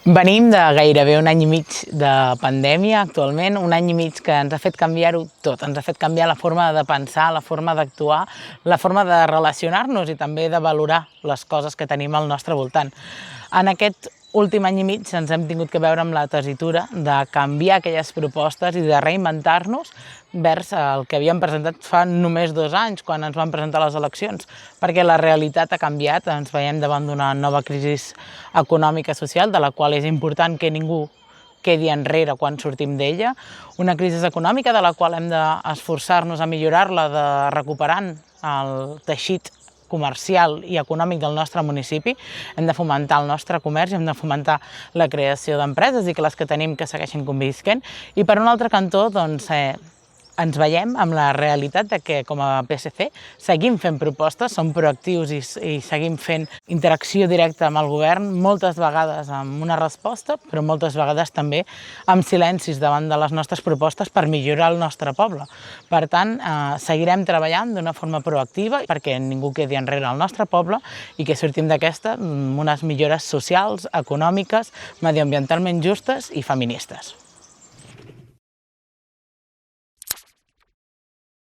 Venim de gairebé un any i mig de pandèmia actualment, un any i mig que ens ha fet canviar-ho tot, ens ha fet canviar la forma de pensar, la forma d'actuar, la forma de relacionar-nos i també de valorar les coses que tenim al nostre voltant. En aquest últim any i mig ens hem tingut que veure amb la tessitura de canviar aquelles propostes i de reinventar-nos vers el que havíem presentat fa només 2 anys, quan ens van presentar les eleccions, perquè la realitat ha canviat, ens veiem davant d'una nova crisi econòmica i social, de la qual és important que ningú quedi enrere quan sortim d'ella, una crisi econòmica de la qual hem d'esforçar-nos a millorar-la, de recuperant el teixit comercial i econòmic del nostre municipi. Hem de fomentar el nostre comerç, hem de fomentar la creació d'empreses i que les que tenim que segueixin convisquent. I per un altre cantó, doncs, ens veiem amb la realitat de que com a PSC seguim fent propostes, som proactius i seguim fent interacció directa amb el govern, moltes vegades amb una resposta, però moltes vegades també amb silencis davant de les nostres propostes per millorar el nostre poble. Per tant, seguirem treballant d'una forma proactiva perquè ningú quedi enrere al nostre poble i que sortim d'aquesta amb unes millores socials, econòmiques, mediambientalment justes i feministes.